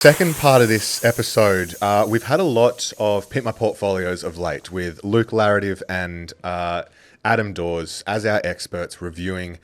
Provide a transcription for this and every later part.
Second part of this episode, we've had a lot of Pimp My Portfolios of late with Luke Larrative and Adam Dawes as our experts reviewing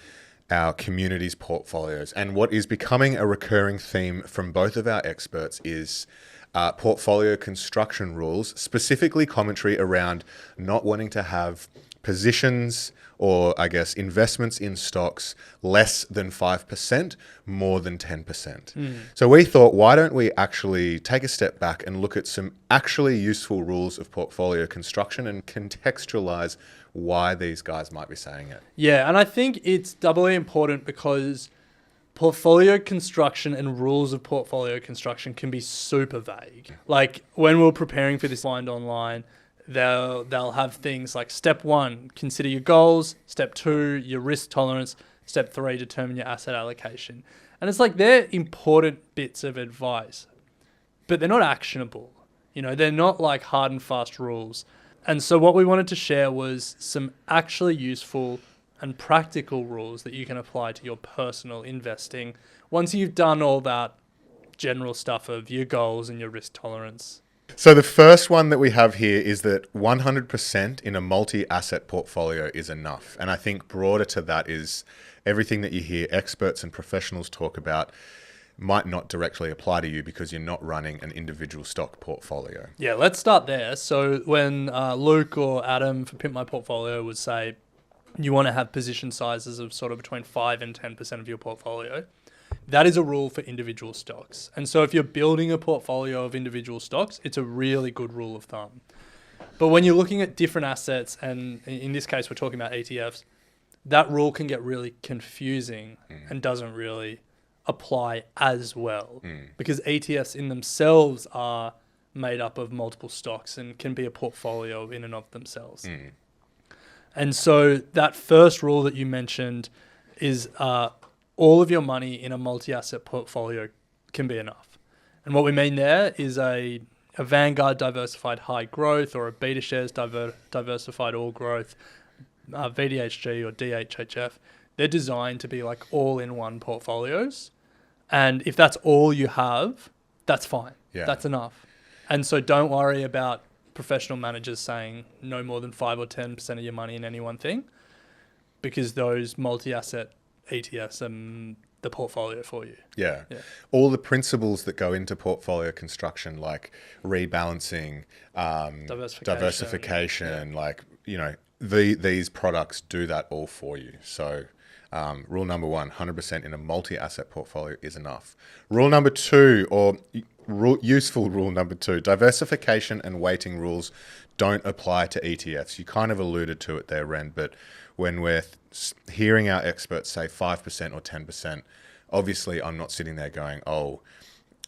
our community's portfolios. And what is becoming a recurring theme from both of our experts is portfolio construction rules, specifically commentary around not wanting to have positions or I guess investments in stocks less than 5%, more than 10%. So we thought, why don't we actually take a step back and look at some actually useful rules of portfolio construction and contextualize why these guys might be saying it. Yeah, and I think it's doubly important because portfolio construction and rules of portfolio construction can be super vague. Like when we're preparing for this find online, they'll have things like step 1, consider your goals. Step 2, your risk tolerance. Step 3, determine your asset allocation. And it's like they're important bits of advice, but they're not actionable. You know, they're not like hard and fast rules. And so what we wanted to share was some actually useful and practical rules that you can apply to your personal investing once you've done all that general stuff of your goals and your risk tolerance. So the first one that we have here is that 100% in a multi-asset portfolio is enough. And I think broader to that is everything that you hear experts and professionals talk about might not directly apply to you because you're not running an individual stock portfolio. Yeah, let's start there. So when Luke or Adam for Pimp My Portfolio would say you want to have position sizes of sort of between 5 and 10% of your portfolio, that is a rule for individual stocks. And so if you're building a portfolio of individual stocks, it's a really good rule of thumb. But when you're looking at different assets, and in this case, we're talking about ETFs, that rule can get really confusing and doesn't really apply as well because ETFs in themselves are made up of multiple stocks and can be a portfolio in and of themselves. And so that first rule that you mentioned is all of your money in a multi-asset portfolio can be enough. And what we mean there is a Vanguard diversified high growth or a BetaShares diversified all growth, VDHG or DHHF. They're designed to be like all-in-one portfolios. And if that's all you have, that's fine. Yeah. That's enough. And so don't worry about professional managers saying no more than 5 or 10% of your money in any one thing, because those multi-asset ETFs and the portfolio for you. Yeah. All the principles that go into portfolio construction, like rebalancing, diversification, like, you know, these products do that all for you. So rule number 1, 100% in a multi-asset portfolio is enough. Rule number 2, or useful rule number 2, diversification and weighting rules don't apply to ETFs. You kind of alluded to it there, Ren, but when we're hearing our experts say 5% or 10%, obviously I'm not sitting there going, oh,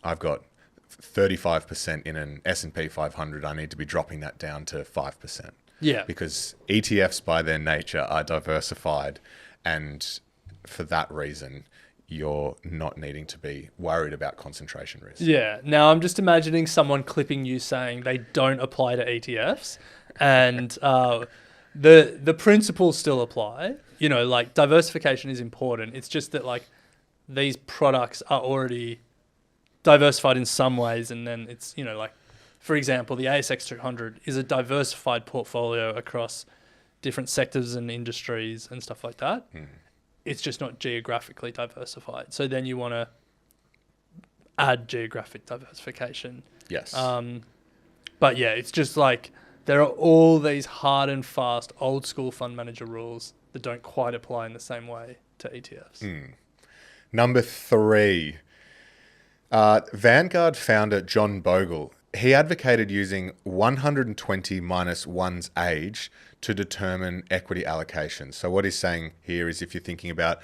I've got 35% in an S&P 500. I need to be dropping that down to 5%. Yeah. Because ETFs by their nature are diversified, and for that reason, you're not needing to be worried about concentration risk. Yeah. Now I'm just imagining someone clipping you saying they don't apply to ETFs, and the principles still apply. You know, like diversification is important. It's just that like these products are already diversified in some ways, and then it's, you know, like for example, the ASX 200 is a diversified portfolio across different sectors and industries and stuff like that. It's just not geographically diversified. So then you want to add geographic diversification. Yes. But yeah, it's just like there are all these hard and fast old school fund manager rules that don't quite apply in the same way to ETFs. Number 3, Vanguard founder John Bogle, he advocated using 120 minus one's age to determine equity allocation. So what he's saying here is if you're thinking about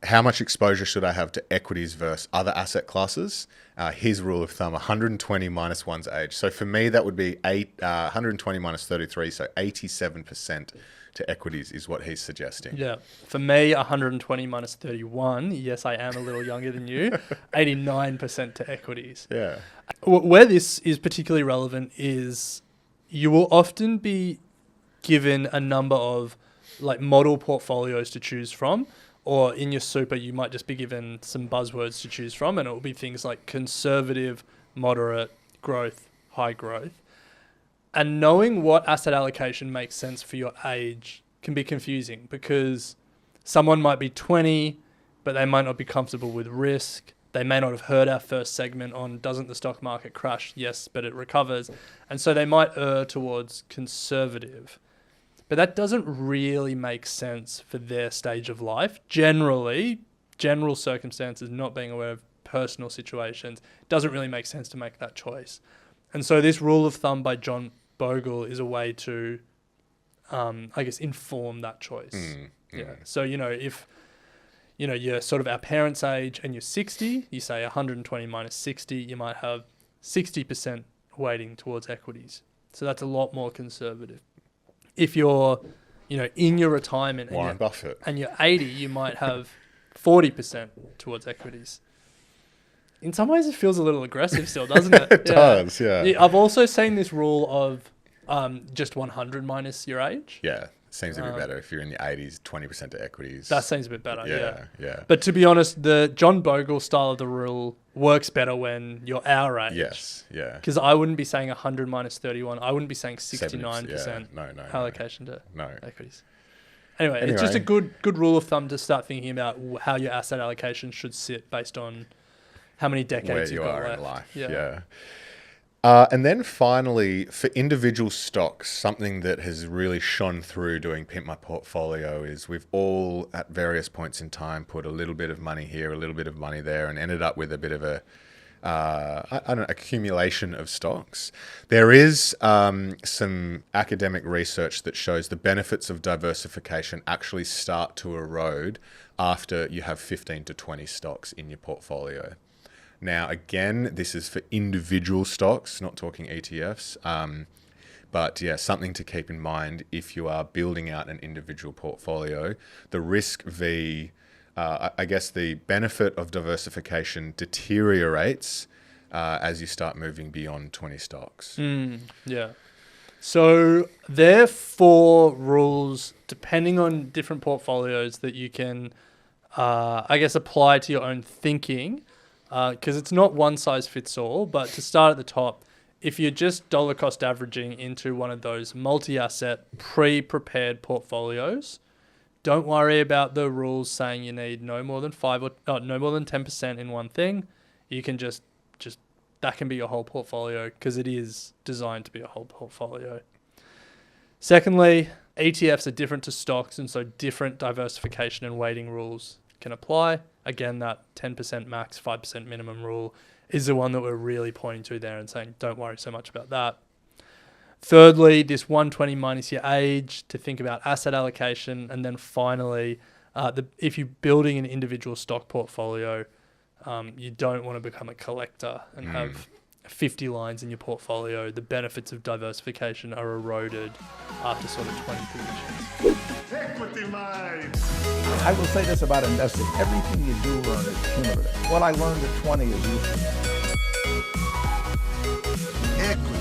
how much exposure should I have to equities versus other asset classes, his rule of thumb, 120 minus one's age. So for me, that would be 120 minus 33, so 87% to equities is what he's suggesting. Yeah. For me, 120 minus 31, yes, I am a little younger than you, 89% to equities. Yeah. Where this is particularly relevant is you will often be given a number of like model portfolios to choose from Or in your super, you might just be given some buzzwords to choose from, and it will be things like conservative, moderate, growth, high growth. And knowing what asset allocation makes sense for your age can be confusing, because someone might be 20, but they might not be comfortable with risk. They may not have heard our first segment on doesn't the stock market crash? Yes, but it recovers. And so they might err towards conservative. But that doesn't really make sense for their stage of life. Generally, general circumstances, not being aware of personal situations, doesn't really make sense to make that choice. And so this rule of thumb by John Bogle is a way to, I guess, inform that choice. Yeah. So, if, you're sort of our parents' age and you're 60, you say 120 minus 60, you might have 60% weighting towards equities. So that's a lot more conservative. If you're, in your retirement Warren Buffett, and you're 80, you might have 40% towards equities. In some ways, it feels a little aggressive still, doesn't it? It does, yeah. I've also seen this rule of just 100 minus your age. Yeah, seems a bit better if you're in the 80s, 20% to equities. That seems a bit better, yeah. But to be honest, the John Bogle style of the rule works better when you're our age. Yes, yeah. Because I wouldn't be saying 100 minus 31. I wouldn't be saying 69% No, allocation to no. equities. Anyway, it's just a good rule of thumb to start thinking about how your asset allocation should sit based on how many decades you've got where you are left. in life. Yeah. And then finally, for individual stocks, something that has really shone through doing Pimp My Portfolio is we've all, at various points in time, put a little bit of money here, a little bit of money there, and ended up with a bit of a accumulation of stocks. There is some academic research that shows the benefits of diversification actually start to erode after you have 15 to 20 stocks in your portfolio. Now, again, this is for individual stocks, not talking ETFs. But yeah, something to keep in mind if you are building out an individual portfolio. The risk I guess the benefit of diversification deteriorates as you start moving beyond 20 stocks. Yeah. So there are 4 rules, depending on different portfolios, that you can, I guess, apply to your own thinking. Because it's not one size fits all, but to start at the top, if you're just dollar cost averaging into one of those multi-asset pre-prepared portfolios, don't worry about the rules saying you need no more than 10% in one thing. You can just that can be your whole portfolio, because it is designed to be a whole portfolio. Secondly, ETFs are different to stocks, and so different diversification and weighting rules can apply. Again, that 10% max, 5% minimum rule is the one that we're really pointing to there and saying, don't worry so much about that. Thirdly, this 120 minus your age to think about asset allocation. And then finally, if you're building an individual stock portfolio, you don't want to become a collector and have 50 lines in your portfolio. The benefits of diversification are eroded after sort of 20 positions. Equity line. I will say this about investing. Everything you do learn is cumulative. What I learned at 20 is useful. Equity.